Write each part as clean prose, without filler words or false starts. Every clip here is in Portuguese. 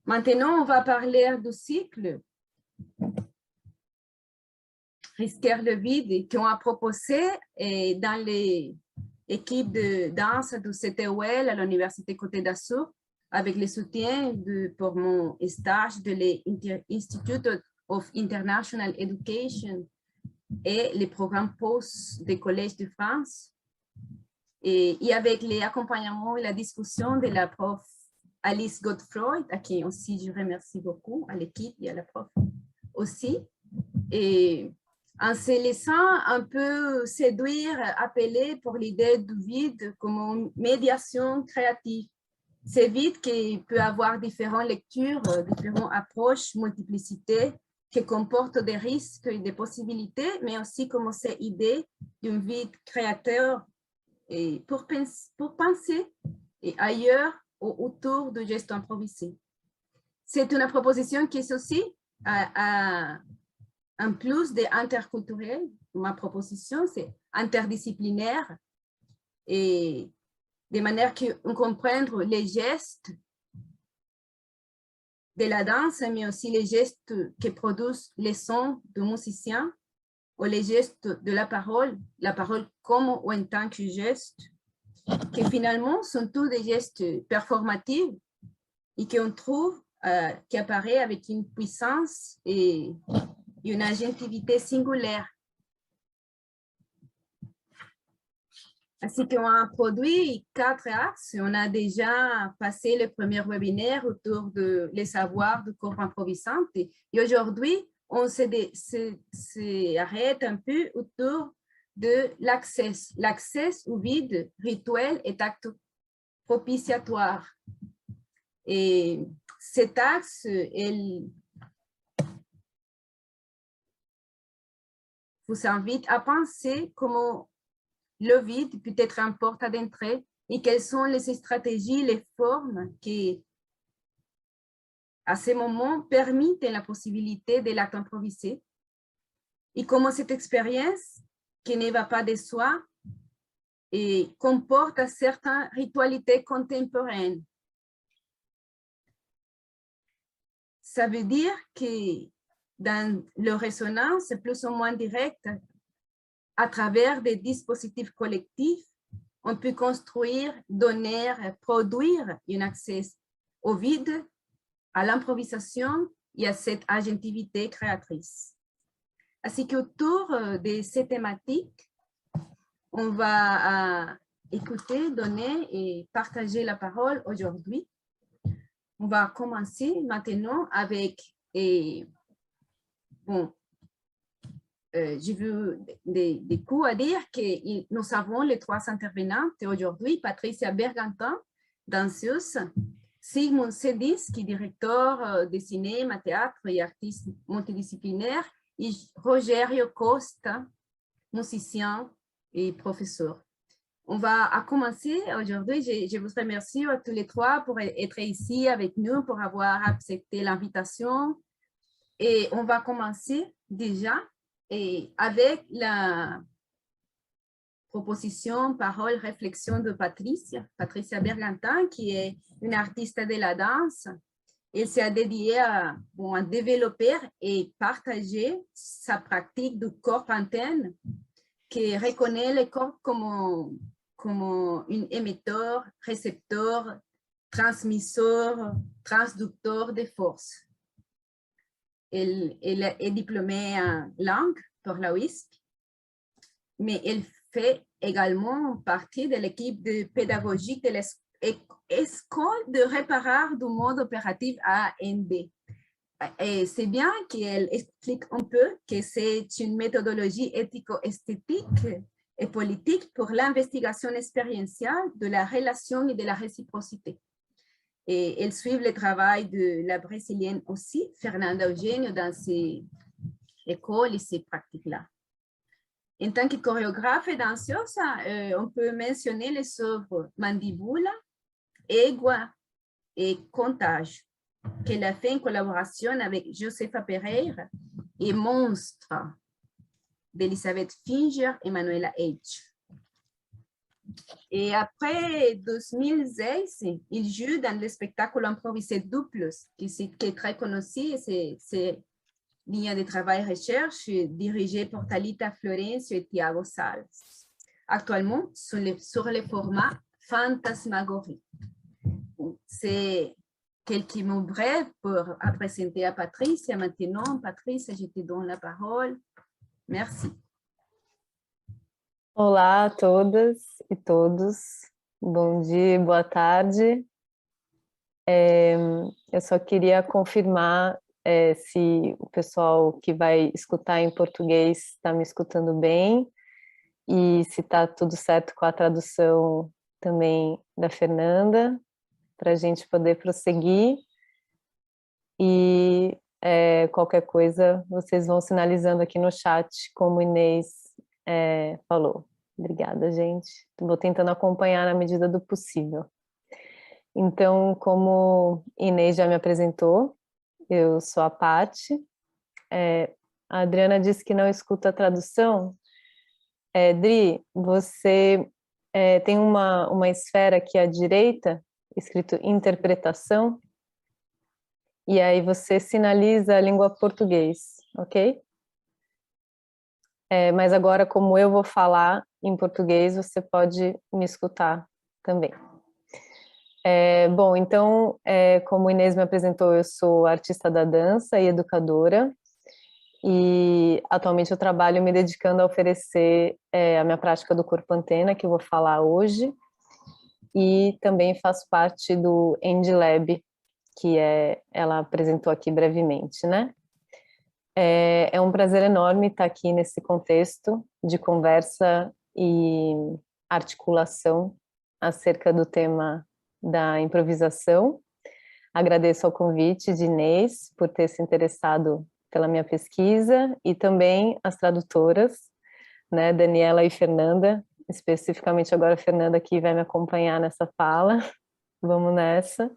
Maintenant, on va parler du cycle Risquer le vide qu'on a proposé dans les équipes de danse du CTOL à l'Université Côte d'Azur avec le soutien pour mon stage de l'Institute of International Education et les programmes post des collèges de France. Et avec l'accompagnement et la discussion de la prof Alice Godefroy, à qui aussi je remercie beaucoup, à l'équipe et à la prof aussi. Et en se laissant un peu séduire, appeler pour l'idée du vide comme médiation créative. C'est vide qui peut avoir différentes lectures, différentes approches, multiplicité, qui comportent des risques et des possibilités, mais aussi comme cette idée d'un vide créateur et pour penser et ailleurs autour de gestes improvisés. C'est une proposition qui est aussi en plus d'interculturel. Ma proposition, c'est interdisciplinaire et de manière qu'on comprenne les gestes de la danse, mais aussi les gestes qui produisent les sons de musiciens ou les gestes de la parole comme ou en tant que geste, qui finalement sont tous des gestes performatifs et qu'on trouve qui apparaît avec une puissance et une agentivité singulière. Ainsi qu'on a produit 4 axes. On a déjà passé le premier webinaire autour de les savoirs du corps improvisant. Et aujourd'hui, on s'arrête un peu autour de l'accès. L'accès au vide rituel est acte propitiatoire. Et cet axe, elle vous invite à penser comment le vide peut être une porte d'entrée et quelles sont les stratégies, les formes qui, à ce moment, permettent la possibilité de l'acte improvisé et comment cette expérience, qui ne va pas de soi, et comporte certaines ritualités contemporaines. Ça veut dire que dans leur résonance plus ou moins directe, à travers des dispositifs collectifs, on peut construire, donner, produire un accès au vide, à l'improvisation et à cette agentivité créatrice. Ainsi qu'autour de ces thématiques, on va écouter, donner et partager la parole aujourd'hui. On va commencer maintenant avec, j'ai vu des coups à dire que nous avons les 3 intervenantes aujourd'hui, Patricia Bergantin, danseuse, Sigmund Sedis, qui est directeur de cinéma, théâtre et artiste multidisciplinaire, et Rogerio Costa, musicien et professeur. On va commencer aujourd'hui. Je vous remercie à tous les 3 pour être ici avec nous, pour avoir accepté l'invitation. Et on va commencer déjà avec la proposition, parole, réflexion de Patricia Bergantin, qui est une artiste de la danse. Elle s'est dédiée à développer et partager sa pratique du corps antenne, qui reconnaît le corps comme un émetteur, récepteur, transmisseur, transducteur de force. Elle est diplômée en langue par la UISP, mais elle fait également partie de l'équipe de pédagogique de l'école de réparation du mode opératif AND. Et c'est bien qu'elle explique un peu que c'est une méthodologie éthico-esthétique et politique pour l'investigation expérientielle de la relation et de la réciprocité. Et elle suit le travail de la brésilienne aussi, Fernanda Eugenio, dans ses écoles et ses pratiques-là. En tant que chorégraphe et danseuse, on peut mentionner les œuvres Mandibula, Égua et Contage, qu'elle a fait en collaboration avec Josefa Pereira, et Monstre d'Elisabeth Finger et Manuela H. Et après 2016, il joue dans le spectacle improvisé Duplos, qui est très connu. C'est ligne de travail recherche dirigée par Talita Florencio et Thiago Salles. Actuellement, sur le format Fantasmagorie. C'est quelques mots brefs pour présenter à Patricia. Maintenant, Patricia, je te donne la parole. Merci. Olá a todas e todos, bom dia, boa tarde. Eu só queria confirmar se o pessoal que vai escutar em português está me escutando bem e se está tudo certo com a tradução também da Fernanda, para a gente poder prosseguir. E qualquer coisa vocês vão sinalizando aqui no chat, como Inês falou. Obrigada, gente. Vou tentando acompanhar na medida do possível. Então, como Inês já me apresentou, eu sou a Paty. A Adriana disse que não escuta a tradução. Dri, você tem uma esfera aqui à direita, escrito interpretação, e aí você sinaliza a língua português, ok? Mas agora, como eu vou falar em português, você pode me escutar também. Bom, então, como Inês me apresentou, eu sou artista da dança e educadora, e atualmente eu trabalho me dedicando a oferecer a minha prática do corpo antena, que eu vou falar hoje, e também faço parte do End Lab, que ela apresentou aqui brevemente, né? É um prazer enorme estar aqui nesse contexto de conversa e articulação acerca do tema da improvisação. Agradeço ao convite de Inês por ter se interessado pela minha pesquisa e também as tradutoras, né, Daniela e Fernanda, especificamente agora a Fernanda que vai me acompanhar nessa fala. Vamos nessa.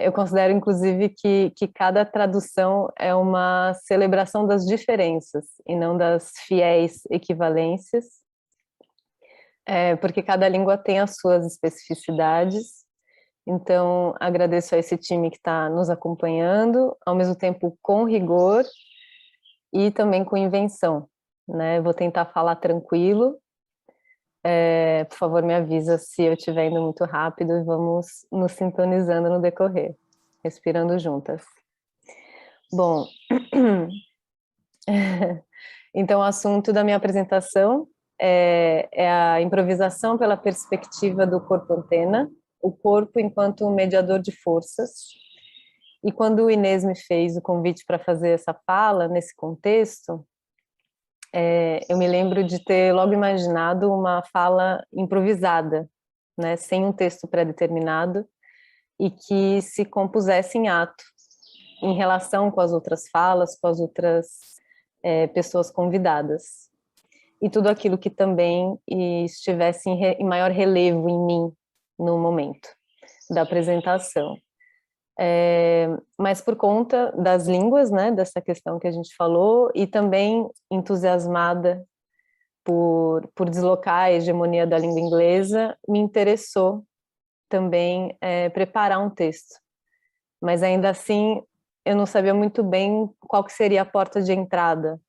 Eu considero, inclusive, que cada tradução é uma celebração das diferenças e não das fiéis equivalências, porque cada língua tem as suas especificidades. Então, agradeço a esse time que está nos acompanhando, ao mesmo tempo com rigor e também com invenção, né? Vou tentar falar tranquilo. Por favor, me avisa se eu estiver indo muito rápido e vamos nos sintonizando no decorrer, respirando juntas. Bom, então o assunto da minha apresentação é a improvisação pela perspectiva do corpo antena, o corpo enquanto mediador de forças. E quando o Inês me fez o convite para fazer essa fala nesse contexto, eu me lembro de ter logo imaginado uma fala improvisada, né, sem um texto pré-determinado, e que se compusesse em ato, em relação com as outras falas, com as outras pessoas convidadas. E tudo aquilo que também estivesse em maior relevo em mim no momento da apresentação. Mas por conta das línguas, né, dessa questão que a gente falou, e também entusiasmada por deslocar a hegemonia da língua inglesa, me interessou também preparar um texto. Mas ainda assim, eu não sabia muito bem qual que seria a porta de entrada.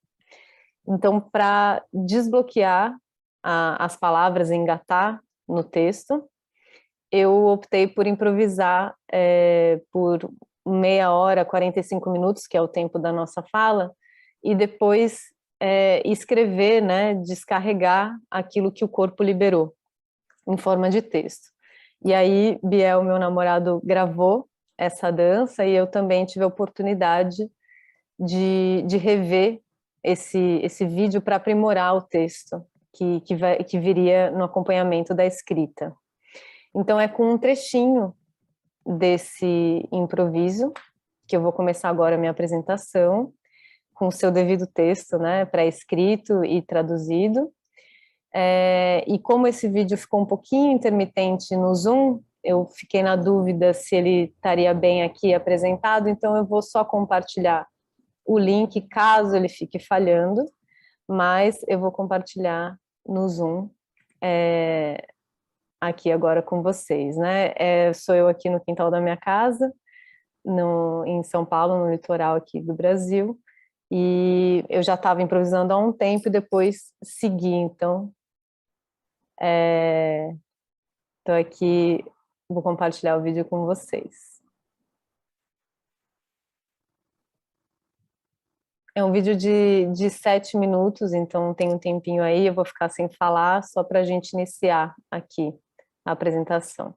Então, para desbloquear as palavras e engatar no texto, eu optei por improvisar por meia hora, 45 minutos, que é o tempo da nossa fala, e depois escrever, né, descarregar aquilo que o corpo liberou, em forma de texto. E aí, Biel, meu namorado, gravou essa dança e eu também tive a oportunidade de rever esse vídeo para aprimorar o texto que viria no acompanhamento da escrita. Então, é com um trechinho desse improviso, que eu vou começar agora a minha apresentação, com o seu devido texto, né, pré-escrito e traduzido. E como esse vídeo ficou um pouquinho intermitente no Zoom, eu fiquei na dúvida se ele estaria bem aqui apresentado, então eu vou só compartilhar o link caso ele fique falhando, mas eu vou compartilhar no Zoom aqui agora com vocês, né? Sou eu aqui no quintal da minha casa, em São Paulo, no litoral aqui do Brasil, e eu já estava improvisando há um tempo e depois segui, então estou aqui, vou compartilhar o vídeo com vocês. É um vídeo de 7 minutos, então tem um tempinho aí, eu vou ficar sem falar, só para a gente iniciar aqui a apresentação.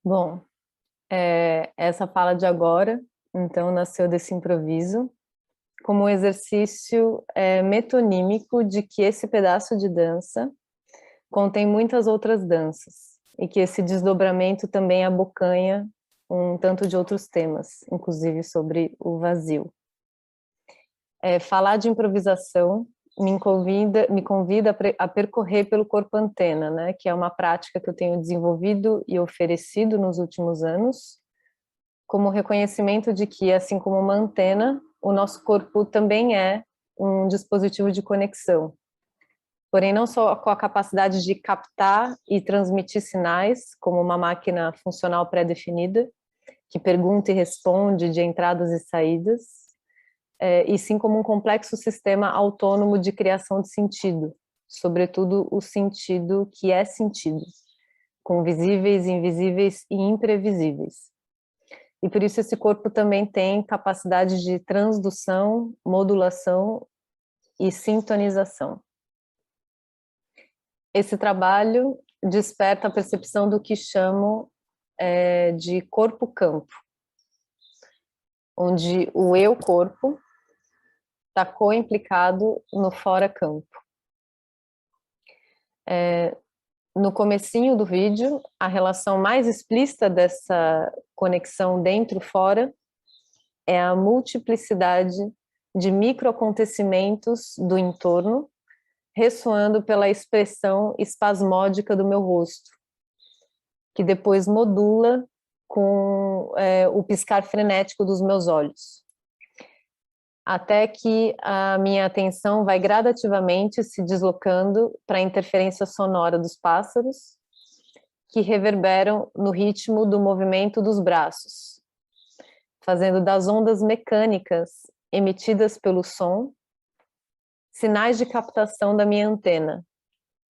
Bom, essa fala de agora, então, nasceu desse improviso, como um exercício metonímico de que esse pedaço de dança contém muitas outras danças, e que esse desdobramento também abocanha um tanto de outros temas, inclusive sobre o vazio. Falar de improvisação me convida a percorrer pelo corpo antena, né, que é uma prática que eu tenho desenvolvido e oferecido nos últimos anos, como reconhecimento de que, assim como uma antena, o nosso corpo também é um dispositivo de conexão. Porém, não só com a capacidade de captar e transmitir sinais, como uma máquina funcional pré-definida, que pergunta e responde de entradas e saídas, e sim como um complexo sistema autônomo de criação de sentido, sobretudo o sentido que é sentido, com visíveis, invisíveis e imprevisíveis. E por isso esse corpo também tem capacidade de transdução, modulação e sintonização. Esse trabalho desperta a percepção do que chamo de corpo-campo, onde o eu-corpo está co-implicado no fora-campo. No comecinho do vídeo, a relação mais explícita dessa conexão dentro-fora é a multiplicidade de microacontecimentos do entorno, ressoando pela expressão espasmódica do meu rosto, que depois modula com o piscar frenético dos meus olhos, até que a minha atenção vai gradativamente se deslocando para a interferência sonora dos pássaros, que reverberam no ritmo do movimento dos braços, fazendo das ondas mecânicas emitidas pelo som sinais de captação da minha antena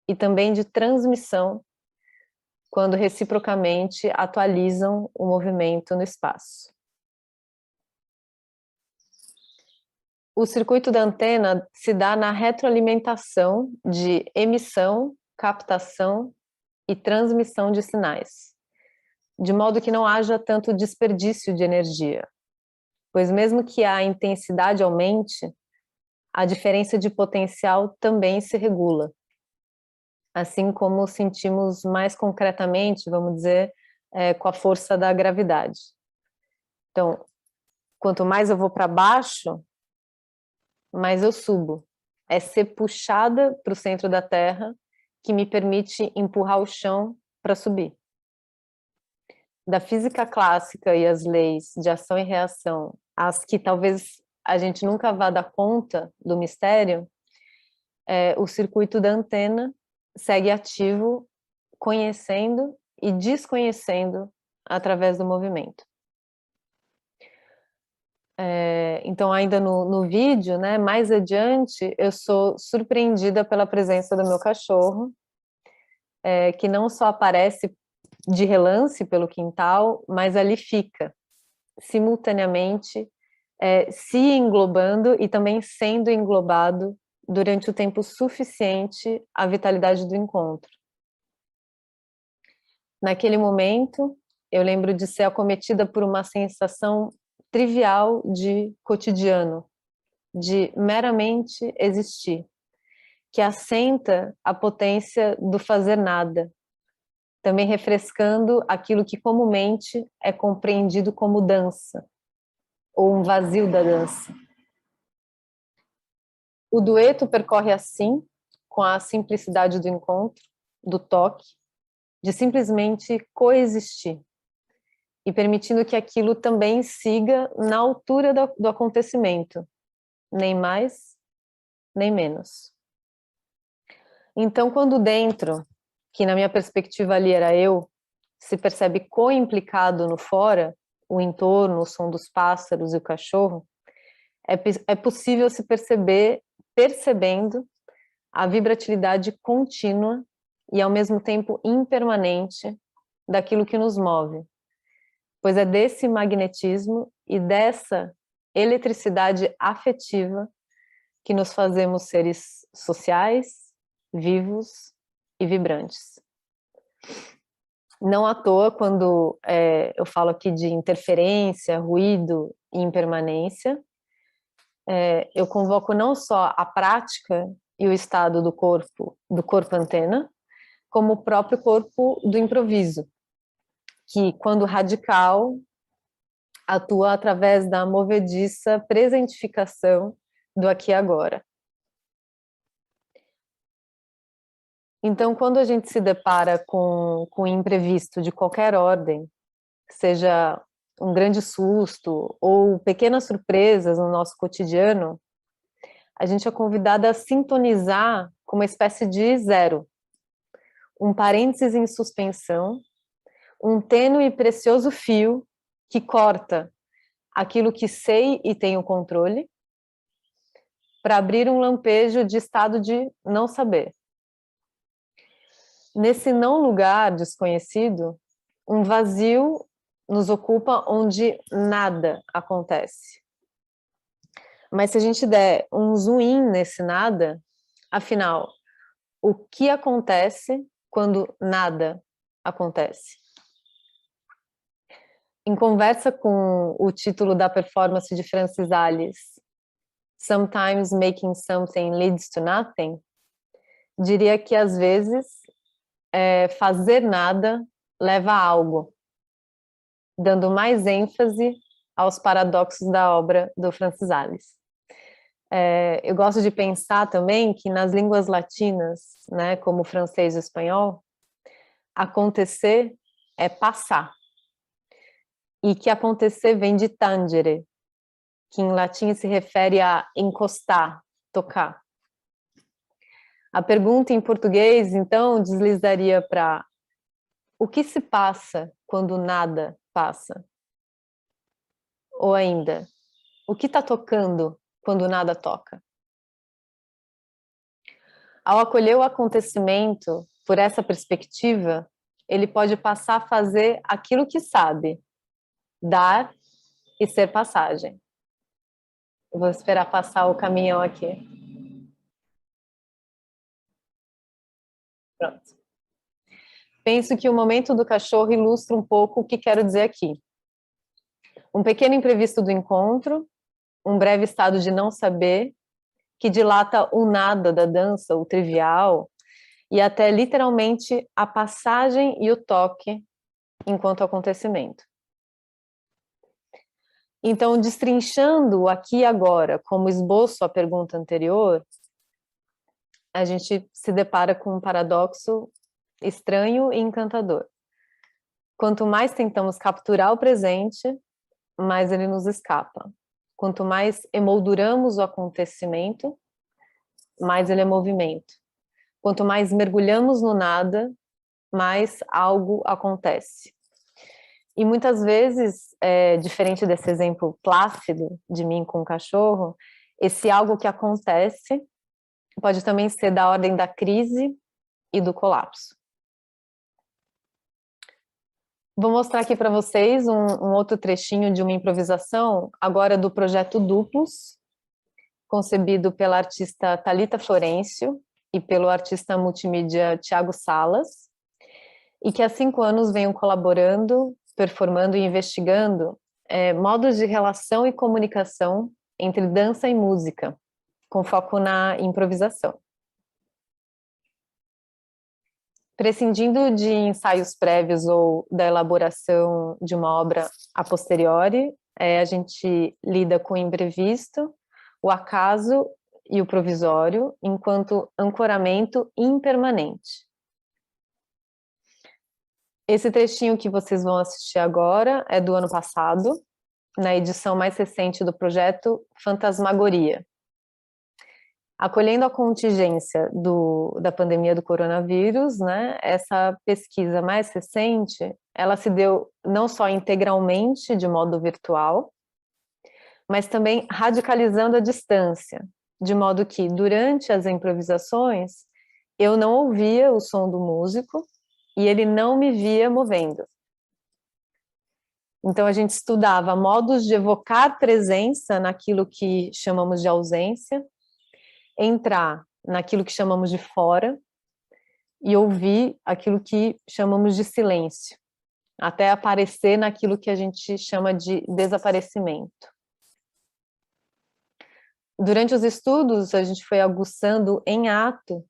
e também de transmissão quando reciprocamente atualizam o movimento no espaço. O circuito da antena se dá na retroalimentação de emissão, captação e transmissão de sinais, de modo que não haja tanto desperdício de energia, pois mesmo que a intensidade aumente, a diferença de potencial também se regula, assim como sentimos mais concretamente, vamos dizer, com a força da gravidade. Então, quanto mais eu vou para baixo, mais eu subo. É ser puxada para o centro da Terra que me permite empurrar o chão para subir. Da física clássica e as leis de ação e reação, as que talvez a gente nunca vá dar conta do mistério, o circuito da antena segue ativo, conhecendo e desconhecendo através do movimento. Então, ainda no vídeo, né, mais adiante, eu sou surpreendida pela presença do meu cachorro, que não só aparece de relance pelo quintal, mas ali fica, simultaneamente, se englobando e também sendo englobado durante o tempo suficiente à vitalidade do encontro. Naquele momento, eu lembro de ser acometida por uma sensação trivial de cotidiano, de meramente existir, que assenta a potência do fazer nada, também refrescando aquilo que comumente é compreendido como dança, ou um vazio da dança. O dueto percorre assim, com a simplicidade do encontro, do toque, de simplesmente coexistir, e permitindo que aquilo também siga na altura do acontecimento, nem mais, nem menos. Então, quando dentro, que na minha perspectiva ali era eu, se percebe co-implicado no fora, o entorno, o som dos pássaros e o cachorro, é possível se perceber percebendo a vibratilidade contínua e ao mesmo tempo impermanente daquilo que nos move, pois é desse magnetismo e dessa eletricidade afetiva que nos fazemos seres sociais, vivos e vibrantes. Não à toa, quando eu falo aqui de interferência, ruído e impermanência, eu convoco não só a prática e o estado do corpo antena, como o próprio corpo do improviso, que, quando radical, atua através da movediça presentificação do aqui e agora. Então, quando a gente se depara com o imprevisto de qualquer ordem, seja um grande susto ou pequenas surpresas no nosso cotidiano, a gente é convidada a sintonizar com uma espécie de zero, um parênteses em suspensão, um tênue e precioso fio que corta aquilo que sei e tenho controle, para abrir um lampejo de estado de não saber. Nesse não lugar desconhecido, um vazio nos ocupa onde nada acontece. Mas se a gente der um zoom in nesse nada, afinal, o que acontece quando nada acontece? Em conversa com o título da performance de Francis Alice, Sometimes Making Something Leads to Nothing, diria que às vezes fazer nada leva a algo, dando mais ênfase aos paradoxos da obra do Francis Alice. Eu gosto de pensar também que nas línguas latinas, né, como o francês e o espanhol, acontecer é passar, e que acontecer vem de tangere, que em latim se refere a encostar, tocar. A pergunta em português, então, deslizaria para: o que se passa quando nada passa? Ou ainda, o que está tocando quando nada toca? Ao acolher o acontecimento por essa perspectiva, ele pode passar a fazer aquilo que sabe, dar e ser passagem. Eu vou esperar passar o caminhão aqui. Pronto. Penso que o momento do cachorro ilustra um pouco o que quero dizer aqui. Um pequeno imprevisto do encontro, um breve estado de não saber, que dilata o nada da dança, o trivial, e até literalmente a passagem e o toque enquanto acontecimento. Então, destrinchando o aqui e agora como esboço à pergunta anterior, a gente se depara com um paradoxo estranho e encantador. Quanto mais tentamos capturar o presente, mais ele nos escapa. Quanto mais emolduramos o acontecimento, mais ele é movimento. Quanto mais mergulhamos no nada, mais algo acontece. E muitas vezes, diferente desse exemplo plácido de mim com o cachorro, esse algo que acontece pode também ser da ordem da crise e do colapso. Vou mostrar aqui para vocês um outro trechinho de uma improvisação, agora do projeto Duplos, concebido pela artista Thalita Florencio e pelo artista multimídia Thiago Salas, e que há 5 anos venham colaborando, performando e investigando modos de relação e comunicação entre dança e música, com foco na improvisação. Prescindindo de ensaios prévios ou da elaboração de uma obra a posteriori, a gente lida com o imprevisto, o acaso e o provisório, enquanto ancoramento impermanente. Esse trechinho que vocês vão assistir agora é do ano passado, na edição mais recente do projeto Fantasmagoria. Acolhendo a contingência da pandemia do coronavírus, né, essa pesquisa mais recente, ela se deu não só integralmente de modo virtual, mas também radicalizando a distância, de modo que, durante as improvisações, eu não ouvia o som do músico e ele não me via movendo. Então, a gente estudava modos de evocar presença naquilo que chamamos de ausência, entrar naquilo que chamamos de fora e ouvir aquilo que chamamos de silêncio, até aparecer naquilo que a gente chama de desaparecimento. Durante os estudos, a gente foi aguçando em ato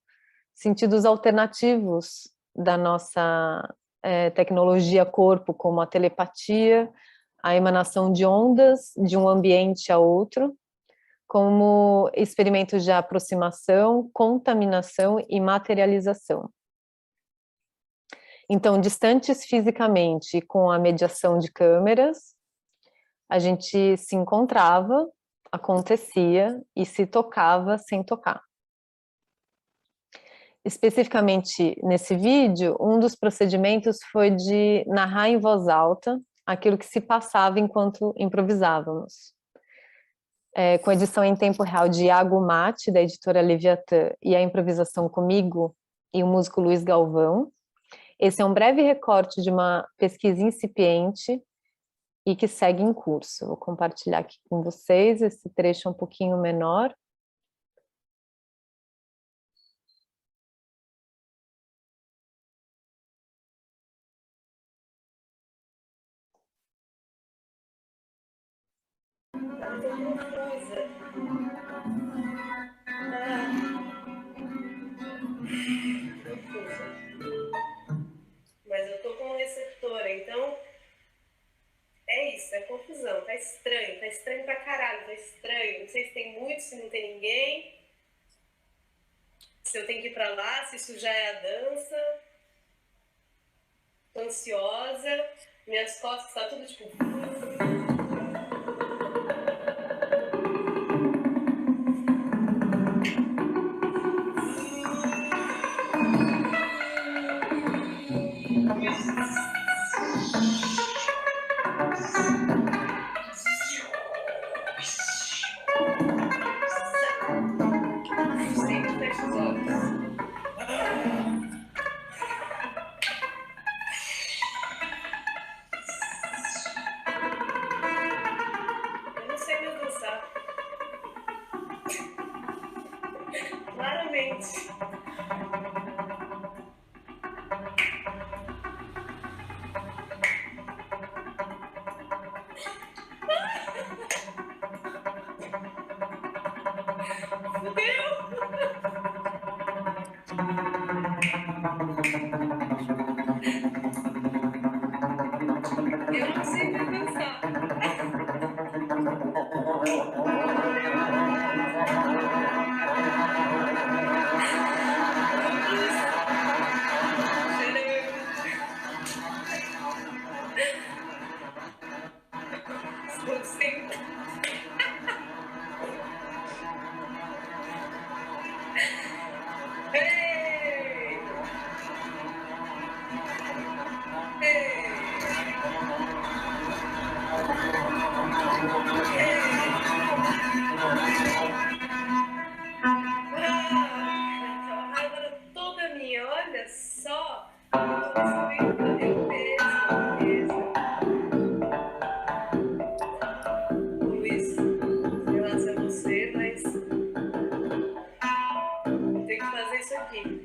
sentidos alternativos da nossa tecnologia corpo, como a telepatia, a emanação de ondas de um ambiente a outro, como experimentos de aproximação, contaminação e materialização. Então, distantes fisicamente, com a mediação de câmeras, a gente se encontrava, acontecia e se tocava sem tocar. Especificamente nesse vídeo, um dos procedimentos foi de narrar em voz alta aquilo que se passava enquanto improvisávamos. Com a edição em tempo real de Iago Mate, da editora Leviatã, e a improvisação comigo e o músico Luiz Galvão. Esse é um breve recorte de uma pesquisa incipiente e que segue em curso. Vou compartilhar aqui com vocês, esse trecho é um pouquinho menor. Mas eu tô com um receptor, então é isso, é confusão, tá estranho pra caralho, tá estranho. Não sei se tem muito, se não tem ninguém, se eu tenho que ir pra lá, se isso já é a dança. Tô ansiosa, minhas costas tá tudo tipo... Sempre fecha os olhos. Eu não sei mais dançar. Claramente. Eu não sei mais dançar. Estou sempre... Hey! Hey! Agora toda minha, olha só. Eu mesmo. Luiz, sei lá se é você, mas eu tenho que fazer isso aqui.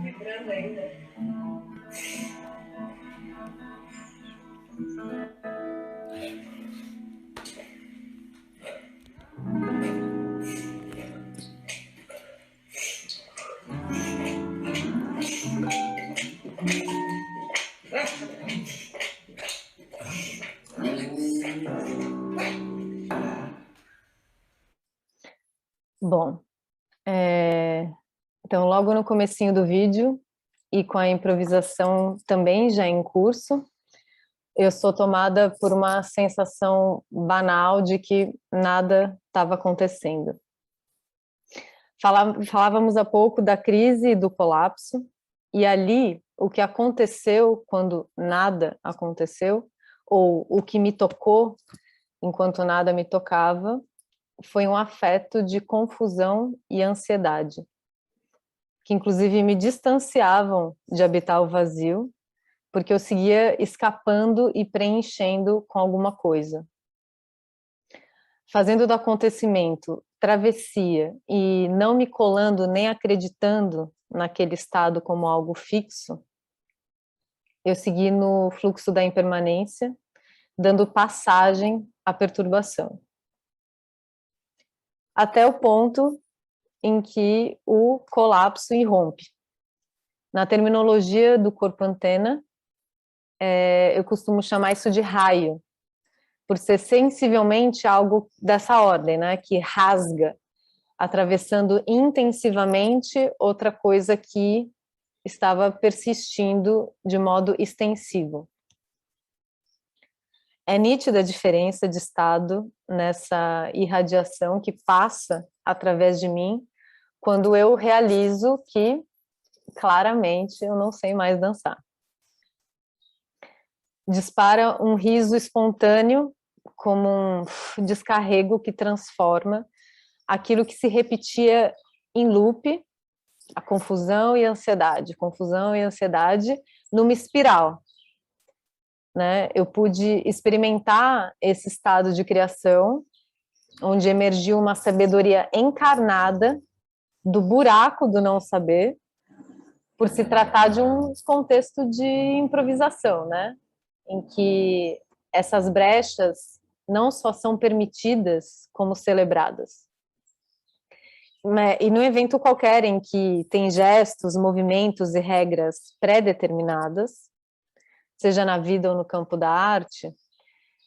Vibrando ainda. Bom, então logo no comecinho do vídeo e com a improvisação também já em curso, eu sou tomada por uma sensação banal de que nada estava acontecendo. Falávamos há pouco da crise e do colapso, e ali o que aconteceu quando nada aconteceu, ou o que me tocou enquanto nada me tocava, foi um afeto de confusão e ansiedade, que inclusive me distanciavam de habitar o vazio, porque eu seguia escapando e preenchendo com alguma coisa. Fazendo do acontecimento travessia e não me colando nem acreditando naquele estado como algo fixo, eu segui no fluxo da impermanência, dando passagem à perturbação. Até o ponto em que o colapso irrompe. Na terminologia do corpo antena, eu costumo chamar isso de raio, por ser sensivelmente algo dessa ordem, né, que rasga, atravessando intensivamente outra coisa que estava persistindo de modo extensivo. É nítida a diferença de estado nessa irradiação que passa através de mim quando eu realizo que, claramente, eu não sei mais dançar. Dispara um riso espontâneo como um descarrego que transforma aquilo que se repetia em loop, a confusão e a ansiedade, numa espiral. Né? Eu pude experimentar esse estado de criação, onde emergiu uma sabedoria encarnada do buraco do não saber, por se tratar de um contexto de improvisação, né? Em que essas brechas não só são permitidas, como celebradas. E num evento qualquer em que tem gestos, movimentos e regras pré-determinadas, seja na vida ou no campo da arte,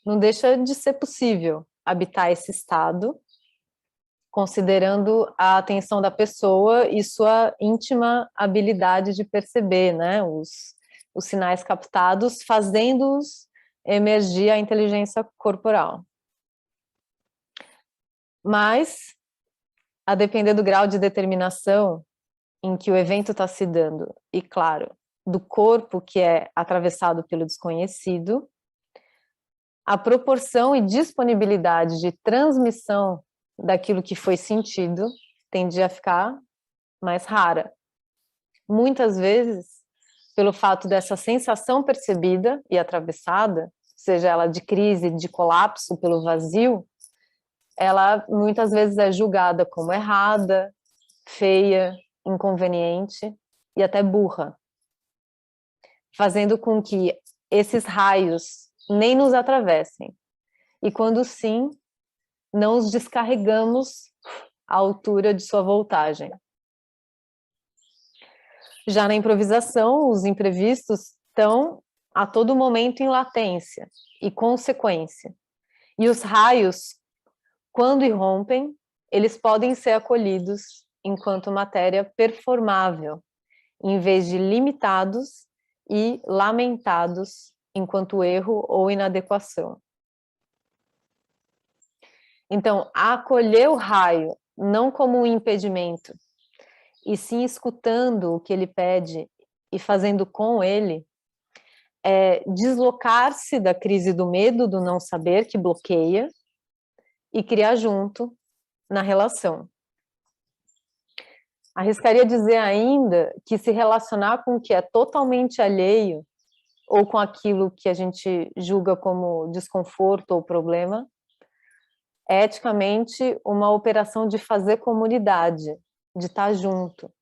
não deixa de ser possível habitar esse estado, considerando a atenção da pessoa e sua íntima habilidade de perceber, né, os sinais captados, fazendo-os emergir a inteligência corporal. Mas, a depender do grau de determinação em que o evento está se dando, e claro, do corpo que é atravessado pelo desconhecido, a proporção e disponibilidade de transmissão daquilo que foi sentido tende a ficar mais rara. Muitas vezes, pelo fato dessa sensação percebida e atravessada, seja ela de crise, de colapso pelo vazio, ela muitas vezes é julgada como errada, feia, inconveniente e até burra, fazendo com que esses raios nem nos atravessem. E quando sim, não os descarregamos à altura de sua voltagem. Já na improvisação, os imprevistos estão a todo momento em latência e consequência. E os raios, quando irrompem, eles podem ser acolhidos enquanto matéria performável, em vez de limitados e lamentados enquanto erro ou inadequação. Então, acolher o raio não como um impedimento, e sim escutando o que ele pede e fazendo com ele, é deslocar-se da crise do medo, do não saber, que bloqueia, e criar junto na relação. Arriscaria dizer ainda que se relacionar com o que é totalmente alheio, ou com aquilo que a gente julga como desconforto ou problema, é eticamente uma operação de fazer comunidade, de estar junto.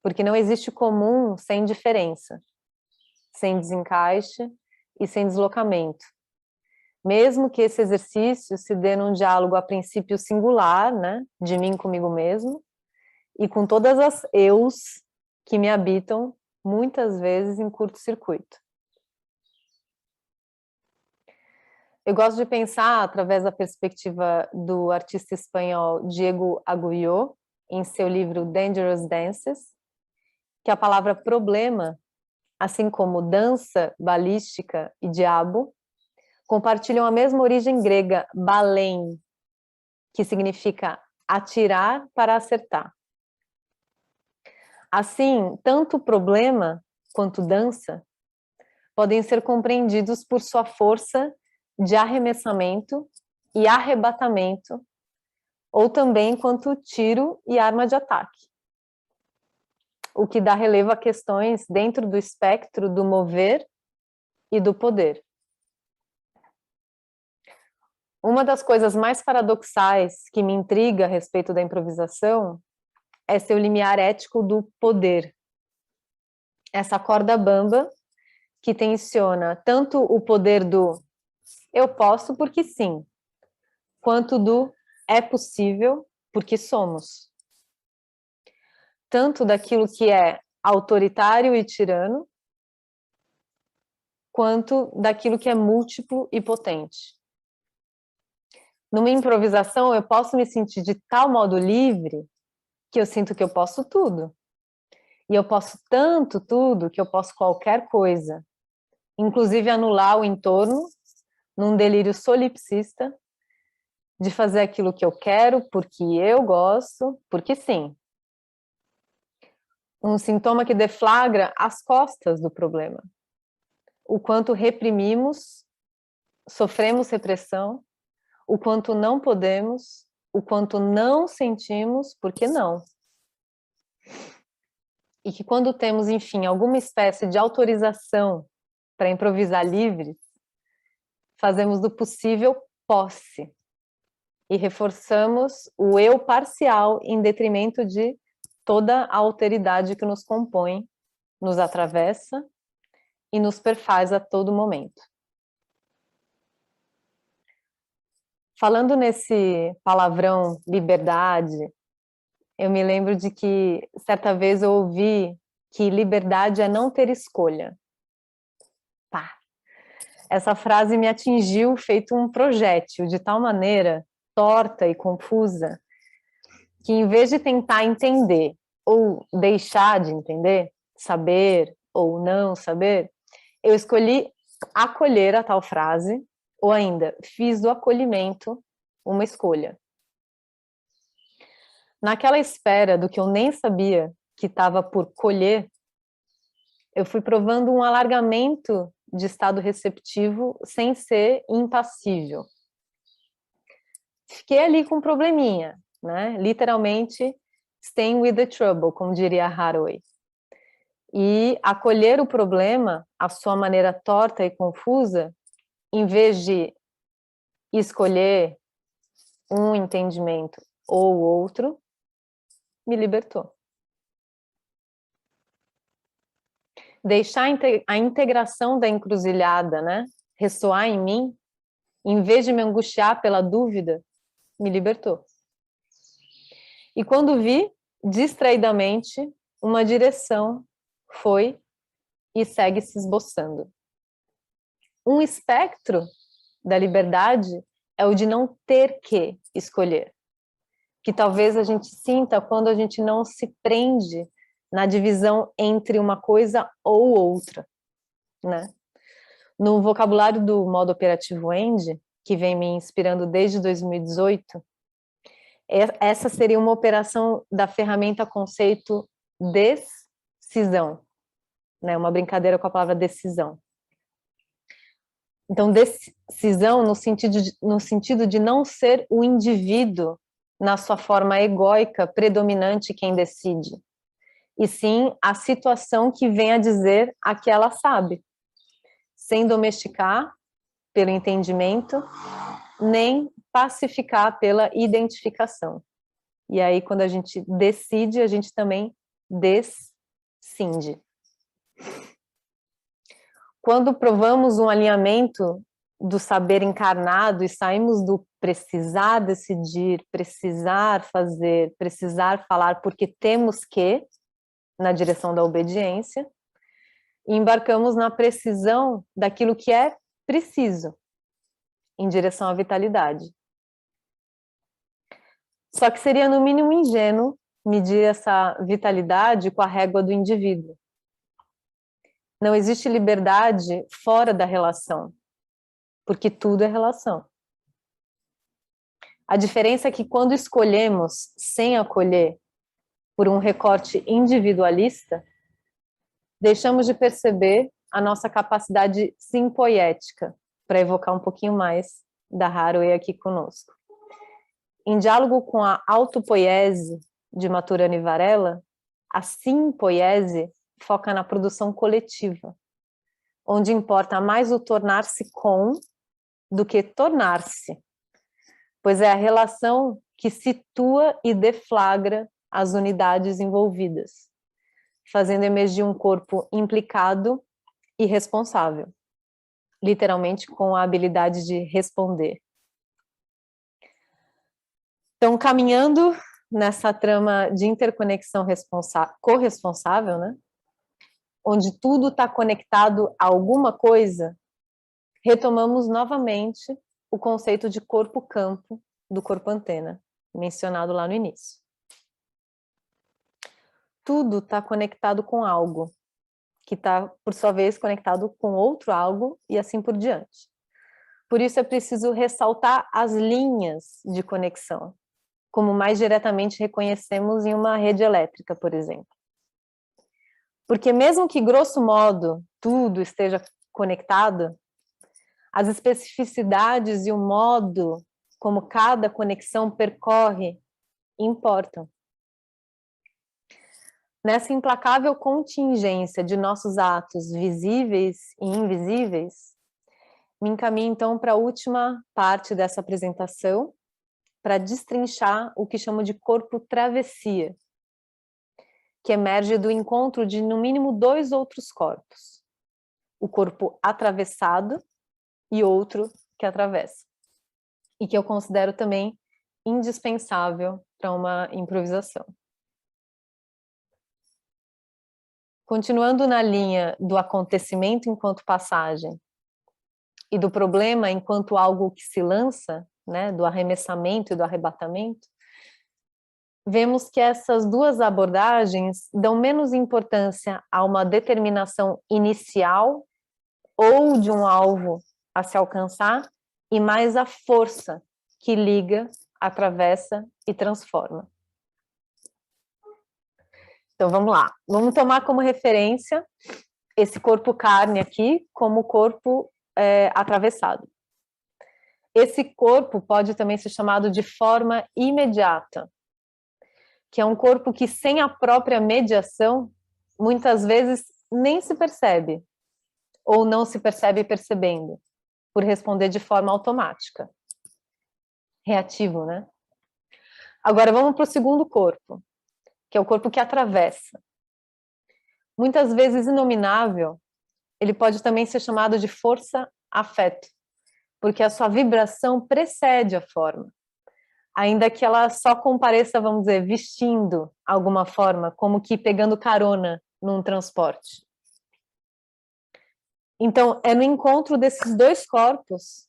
Porque não existe comum sem diferença, sem desencaixe e sem deslocamento. Mesmo que esse exercício se dê num diálogo a princípio singular, né, de mim comigo mesmo, e com todas as eus que me habitam, muitas vezes em curto-circuito. Eu gosto de pensar, através da perspectiva do artista espanhol Diego Agulló, em seu livro Dangerous Dances, que a palavra problema, assim como dança, balística e diabo, compartilham a mesma origem grega, balém, que significa atirar para acertar. Assim, tanto problema quanto dança podem ser compreendidos por sua força de arremessamento e arrebatamento, ou também quanto tiro e arma de ataque. O que dá relevo a questões dentro do espectro do mover e do poder. Uma das coisas mais paradoxais que me intriga a respeito da improvisação é seu limiar ético do poder. Essa corda bamba que tensiona tanto o poder do eu posso porque sim, quanto do é possível porque somos. Tanto daquilo que é autoritário e tirano, quanto daquilo que é múltiplo e potente. Numa improvisação, eu posso me sentir de tal modo livre que eu sinto que eu posso tudo. E eu posso tanto tudo que eu posso qualquer coisa, inclusive anular o entorno num delírio solipsista de fazer aquilo que eu quero, porque eu gosto, porque sim. Um sintoma que deflagra as costas do problema. O quanto reprimimos, sofremos repressão, o quanto não podemos, o quanto não sentimos, porque não. E que quando temos, enfim, alguma espécie de autorização para improvisar livres, fazemos do possível posse e reforçamos o eu parcial em detrimento de toda a alteridade que nos compõe, nos atravessa e nos perfaz a todo momento. Falando nesse palavrão liberdade, eu me lembro de que certa vez eu ouvi que liberdade é não ter escolha. Pá! Essa frase me atingiu feito um projétil, de tal maneira torta e confusa, que em vez de tentar entender ou deixar de entender, saber ou não saber, eu escolhi acolher a tal frase, ou ainda, fiz do acolhimento uma escolha. Naquela espera do que eu nem sabia que estava por colher, eu fui provando um alargamento de estado receptivo sem ser impassível. Fiquei ali com um probleminha, né? Literalmente, staying with the trouble, como diria Haraway. E acolher o problema, a sua maneira torta e confusa, em vez de escolher um entendimento ou outro, me libertou. Deixar a integração da encruzilhada, né, ressoar em mim, em vez de me angustiar pela dúvida, me libertou. E quando vi, distraidamente, uma direção foi e segue se esboçando. Um espectro da liberdade é o de não ter que escolher, que talvez a gente sinta quando a gente não se prende na divisão entre uma coisa ou outra, né? No vocabulário do modo operativo END, que vem me inspirando desde 2018, essa seria uma operação da ferramenta conceito decisão, né? Uma brincadeira com a palavra decisão. Então, decisão no sentido de não ser o indivíduo na sua forma egóica, predominante, quem decide, e sim a situação que vem a dizer a que ela sabe, sem domesticar pelo entendimento, nem pacificar pela identificação. E aí, quando a gente decide, a gente também descinde. Quando provamos um alinhamento do saber encarnado e saímos do precisar decidir, precisar fazer, precisar falar porque temos que, na direção da obediência, e embarcamos na precisão daquilo que é preciso, em direção à vitalidade. Só que seria no mínimo ingênuo medir essa vitalidade com a régua do indivíduo. Não existe liberdade fora da relação, porque tudo é relação. A diferença é que quando escolhemos sem acolher por um recorte individualista, deixamos de perceber a nossa capacidade simpoética, para evocar um pouquinho mais da Haraway aqui conosco. Em diálogo com a autopoiese de Maturana e Varela, a simpoiese foca na produção coletiva, onde importa mais o tornar-se com do que tornar-se, pois é a relação que situa e deflagra as unidades envolvidas, fazendo emergir um corpo implicado e responsável, literalmente com a habilidade de responder. Então, caminhando nessa trama de interconexão corresponsável, né? Onde tudo está conectado a alguma coisa, retomamos novamente o conceito de corpo-campo do corpo-antena, mencionado lá no início. Tudo está conectado com algo, que está, por sua vez, conectado com outro algo e assim por diante. Por isso é preciso ressaltar as linhas de conexão, como mais diretamente reconhecemos em uma rede elétrica, por exemplo. Porque mesmo que, grosso modo, tudo esteja conectado, as especificidades e o modo como cada conexão percorre importam. Nessa implacável contingência de nossos atos visíveis e invisíveis, me encaminho então para a última parte dessa apresentação, para destrinchar o que chamo de corpo travessia, que emerge do encontro de, no mínimo, dois outros corpos. O corpo atravessado e outro que atravessa. E que eu considero também indispensável para uma improvisação. Continuando na linha do acontecimento enquanto passagem e do problema enquanto algo que se lança, né, do arremessamento e do arrebatamento, vemos que essas duas abordagens dão menos importância a uma determinação inicial ou de um alvo a se alcançar e mais a força que liga, atravessa e transforma. Então vamos lá, vamos tomar como referência esse corpo carne aqui como corpo atravessado. Esse corpo pode também ser chamado de forma imediata, que é um corpo que, sem a própria mediação, muitas vezes nem se percebe, ou não se percebe percebendo, por responder de forma automática. Reativo, né? Agora vamos para o segundo corpo, que é o corpo que atravessa. Muitas vezes inominável, ele pode também ser chamado de força-afeto, porque a sua vibração precede a forma, ainda que ela só compareça, vamos dizer, vestindo alguma forma, como que pegando carona num transporte. Então, é no encontro desses dois corpos,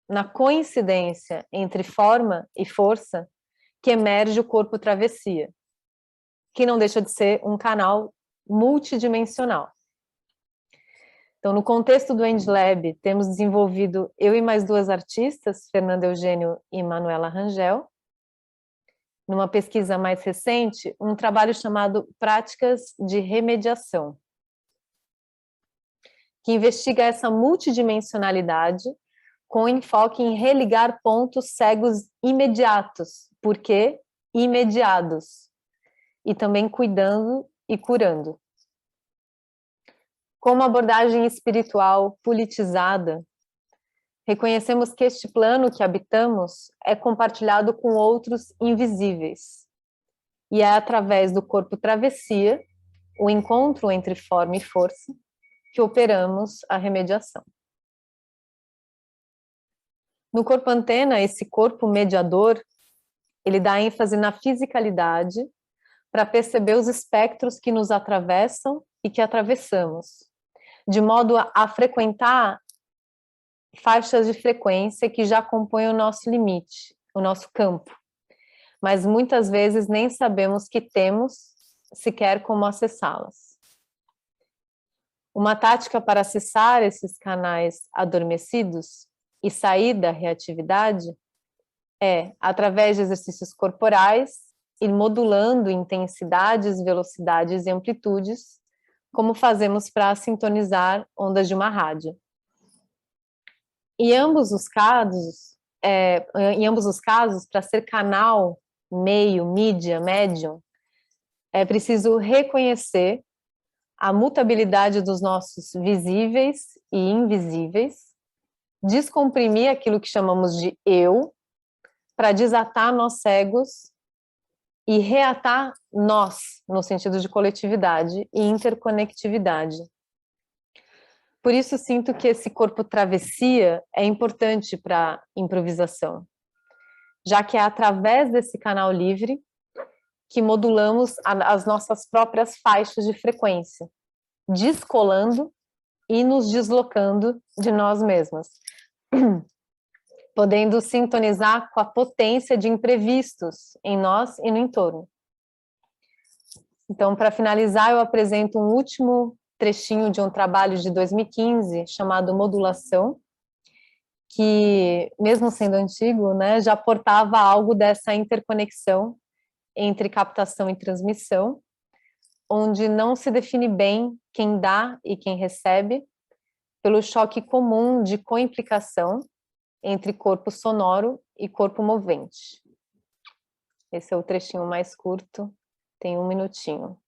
na coincidência entre forma e força, que emerge o corpo travessia, que não deixa de ser um canal multidimensional. Então, no contexto do EndLab, temos desenvolvido, eu e mais duas artistas, Fernanda Eugênio e Manuela Rangel, numa pesquisa mais recente, um trabalho chamado Práticas de Remediação, que investiga essa multidimensionalidade com enfoque em religar pontos cegos imediatos, porque imediados, e também cuidando e curando. Com uma abordagem espiritual politizada, reconhecemos que este plano que habitamos é compartilhado com outros invisíveis, e é através do corpo travessia, o encontro entre forma e força, que operamos a remediação. No corpo antena, esse corpo mediador, ele dá ênfase na fisicalidade para perceber os espectros que nos atravessam e que atravessamos, de modo a frequentar faixas de frequência que já compõem o nosso limite, o nosso campo, mas muitas vezes nem sabemos que temos sequer como acessá-las. Uma tática para acessar esses canais adormecidos e sair da reatividade é, através de exercícios corporais, ir modulando intensidades, velocidades e amplitudes, como fazemos para sintonizar ondas de uma rádio. Em ambos os casos, para ser canal, meio, mídia, médium, é preciso reconhecer a mutabilidade dos nossos visíveis e invisíveis, descomprimir aquilo que chamamos de eu, para desatar nós cegos e reatar nós, no sentido de coletividade e interconectividade. Por isso sinto que esse corpo travessia é importante para a improvisação, já que é através desse canal livre que modulamos as nossas próprias faixas de frequência, descolando e nos deslocando de nós mesmas, podendo sintonizar com a potência de imprevistos em nós e no entorno. Então, para finalizar, eu apresento um último trechinho de um trabalho de 2015 chamado Modulação, que, mesmo sendo antigo, né, já portava algo dessa interconexão entre captação e transmissão, onde não se define bem quem dá e quem recebe, pelo choque comum de coimplicação entre corpo sonoro e corpo movente. Esse é o trechinho mais curto, tem 1 minutinho.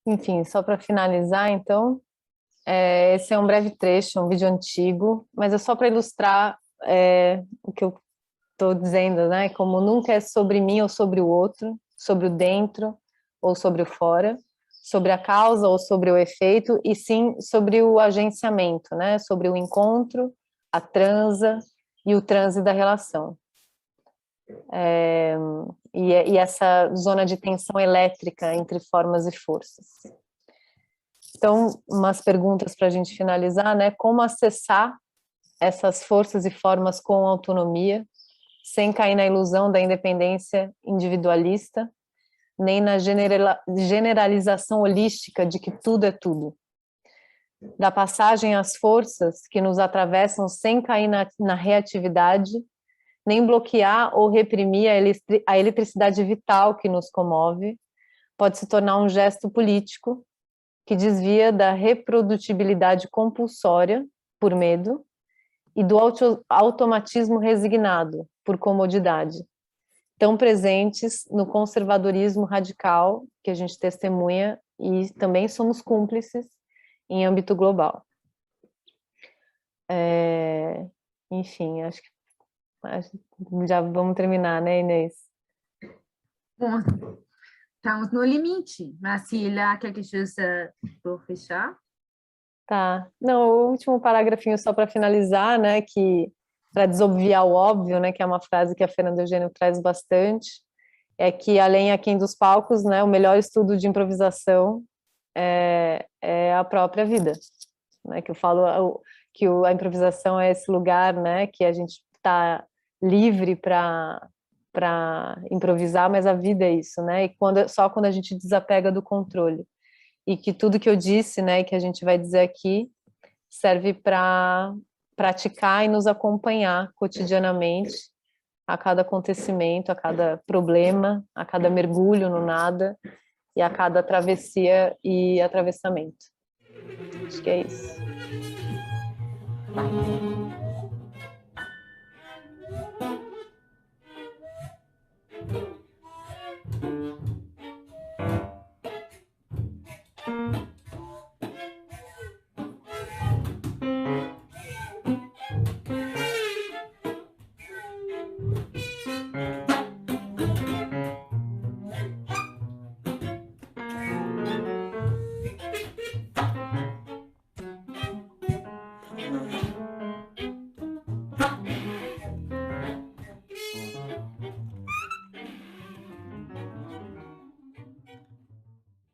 Enfim, só para finalizar, então, esse é um breve trecho, um vídeo antigo, mas é só para ilustrar o que eu estou dizendo, né? Como nunca é sobre mim ou sobre o outro, sobre o dentro ou sobre o fora, sobre a causa ou sobre o efeito, e sim sobre o agenciamento, né? Sobre o encontro, a transa e o transe da relação. E essa zona de tensão elétrica entre formas e forças. Então, umas perguntas para a gente finalizar, né? Como acessar essas forças e formas com autonomia, sem cair na ilusão da independência individualista, nem na generalização holística de que tudo é tudo. da passagem às forças que nos atravessam sem cair na reatividade, nem bloquear ou reprimir a eletricidade vital que nos comove, pode se tornar um gesto político que desvia da reprodutibilidade compulsória, por medo, e do automatismo resignado, por comodidade, tão presentes no conservadorismo radical que a gente testemunha e também somos cúmplices em âmbito global. Enfim, acho que já vamos terminar, né, Inês? Bom, estamos no limite, mas se lá quelque chose por fechar. Tá. Não, o último parágrafinho só para finalizar, né, que para desobviar o óbvio, né, que é uma frase que a Fernanda Eugênio traz bastante, é que além aquém dos palcos, né, o melhor estudo de improvisação é a própria vida, né, que eu falo que a improvisação é esse lugar, né, que a gente está livre para improvisar, mas a vida é isso, né, e só quando a gente desapega do controle. E que tudo que eu disse, né, que a gente vai dizer aqui, serve para praticar e nos acompanhar cotidianamente a cada acontecimento, a cada problema, a cada mergulho no nada e a cada travessia e atravessamento. Acho que é isso.